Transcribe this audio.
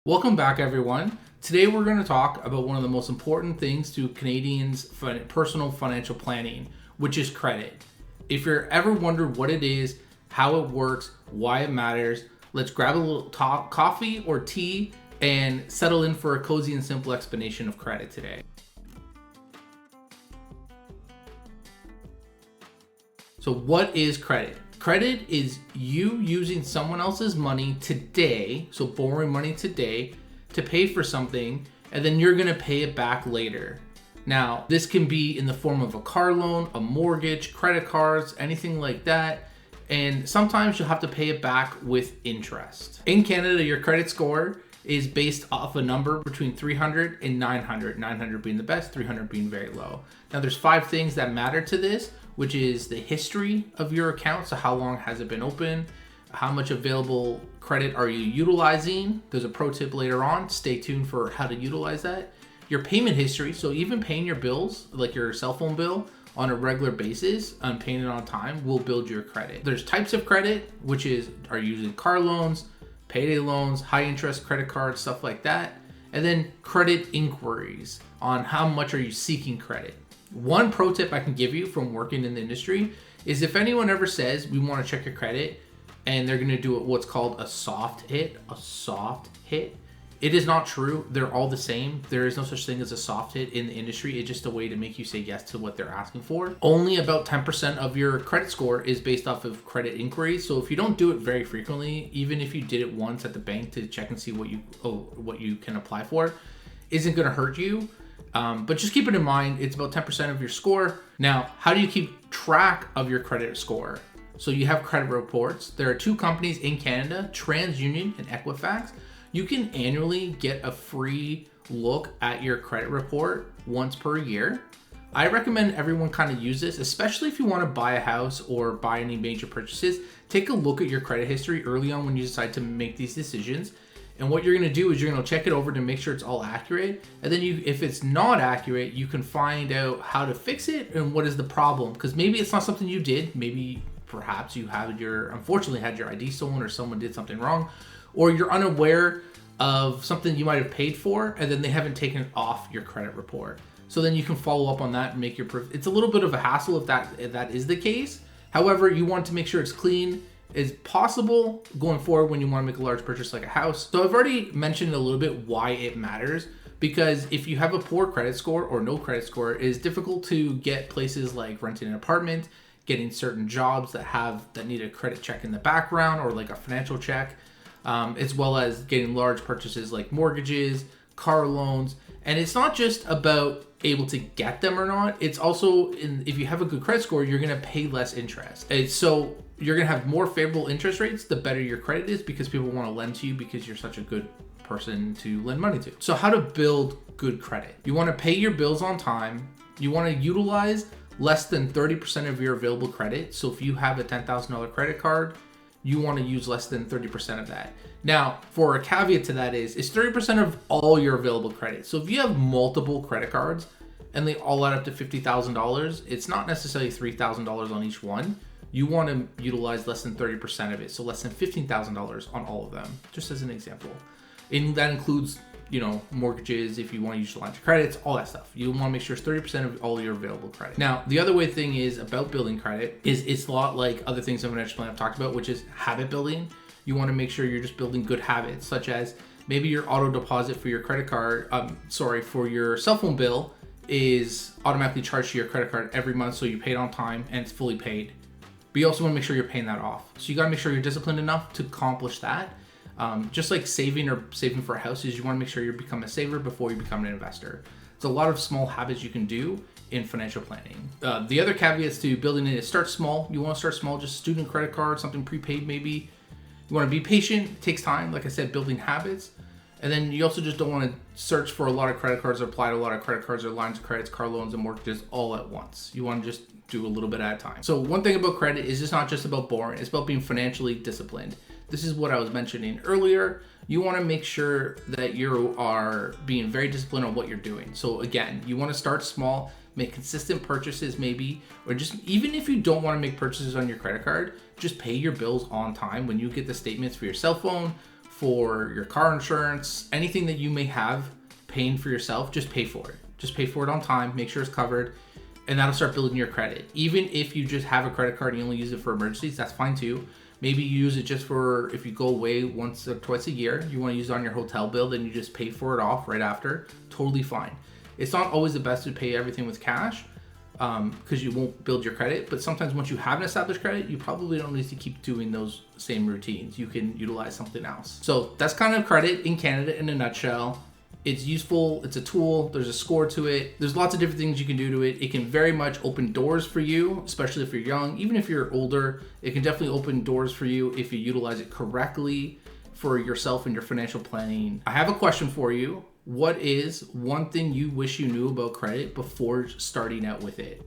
Welcome back, everyone. Today we're going to talk about one of the most important things to Canadians' personal financial planning, which is credit. If you're ever wondered what it is, how it works, why it matters, let's grab a little coffee or tea and settle in for a cozy and simple explanation of credit today. So what is credit? Credit is you using someone else's money today, so borrowing money today to pay for something, and then you're gonna pay it back later. Now, this can be in the form of a car loan, a mortgage, credit cards, anything like that. And sometimes you'll have to pay it back with interest. In Canada, your credit score is based off a number between 300 and 900, 900 being the best, 300 being very low. Now, there's 5 things that matter to this, which is the history of your account. So how long has it been open? How much available credit are you utilizing? There's a pro tip later on. Stay tuned for how to utilize that. Your payment history. So even paying your bills, like your cell phone bill, on a regular basis and paying it on time will build your credit. There's types of credit, which is, are you using car loans, payday loans, high interest credit cards, stuff like that. And then credit inquiries on how much are you seeking credit. One pro tip I can give you from working in the industry is if anyone ever says we want to check your credit and they're going to do what's called a soft hit, it is not true. They're all the same. There is no such thing as a soft hit in the industry. It's just a way to make you say yes to what they're asking for. Only about 10% of your credit score is based off of credit inquiries. So if you don't do it very frequently, even if you did it once at the bank to check and see what you can apply for, isn't going to hurt you. But just keep it in mind, it's about 10% of your score. Now, how do you keep track of your credit score? So you have credit reports. There are 2 companies in Canada, TransUnion and Equifax. You can annually get a free look at your credit report once per year. I recommend everyone kind of use this, especially if you want to buy a house or buy any major purchases. Take a look at your credit history early on when you decide to make these decisions. And what you're going to do is you're going to check it over to make sure it's all accurate. And then if it's not accurate, you can find out how to fix it and what is the problem. Because maybe it's not something you did. Maybe perhaps you unfortunately had your ID stolen or someone did something wrong. Or you're unaware of something you might have paid for and then they haven't taken it off your credit report. So then you can follow up on that and make your proof. It's a little bit of a hassle if that is the case. However, you want to make sure it's clean is possible going forward when you want to make a large purchase like a house. So I've already mentioned a little bit why it matters, because if you have a poor credit score or no credit score, it is difficult to get places like renting an apartment, getting certain jobs that need a credit check in the background or like a financial check, as well as getting large purchases like mortgages, car loans. And it's not just about able to get them or not. It's also if you have a good credit score, you're going to pay less interest. And so you're going to have more favorable interest rates the better your credit is, because people want to lend to you because you're such a good person to lend money to. So how to build good credit. You want to pay your bills on time. You want to utilize less than 30% of your available credit. So if you have a $10,000 credit card, you want to use less than 30% of that. Now, for a caveat to that is 30% of all your available credit. So if you have multiple credit cards and they all add up to $50,000, it's not necessarily $3,000 on each one. You want to utilize less than 30% of it. So less than $15,000 on all of them, just as an example. And that includes, mortgages, if you want to use lines of credits, all that stuff. You want to make sure it's 30% of all your available credit. Now, the other thing is about building credit is it's a lot like other things I've talked about, which is habit building. You want to make sure you're just building good habits, such as maybe your auto deposit for your for your cell phone bill is automatically charged to your credit card every month, so you pay it on time and it's fully paid. But you also want to make sure you're paying that off. So you got to make sure you're disciplined enough to accomplish that. Just like saving for a house is, you want to make sure you become a saver before you become an investor. It's a lot of small habits you can do in financial planning. The other caveats to building it is start small. You want to start small, just student credit card, something prepaid maybe. You want to be patient. It takes time, like I said, building habits. And then you also just don't want to search for a lot of credit cards or apply to a lot of credit cards or lines of credits, car loans, and mortgages all at once. You want to just do a little bit at a time. So one thing about credit is it's not just about borrowing, it's about being financially disciplined. This is what I was mentioning earlier. You want to make sure that you are being very disciplined on what you're doing. So again, you want to start small, make consistent purchases maybe, or just even if you don't want to make purchases on your credit card, just pay your bills on time. When you get the statements for your cell phone, for your car insurance, anything that you may have paying for yourself, just pay for it. Just pay for it on time, make sure it's covered, and that'll start building your credit. Even if you just have a credit card and you only use it for emergencies, that's fine too. Maybe you use it just for if you go away once or twice a year, you want to use it on your hotel bill, then you just pay for it off right after. Totally fine. It's not always the best to pay everything with cash because you won't build your credit. But sometimes once you have an established credit, you probably don't need to keep doing those same routines. You can utilize something else. So that's kind of credit in Canada in a nutshell. It's useful, it's a tool, there's a score to it. There's lots of different things you can do to it. It can very much open doors for you, especially if you're young. Even if you're older, it can definitely open doors for you if you utilize it correctly for yourself and your financial planning. I have a question for you. What is one thing you wish you knew about credit before starting out with it?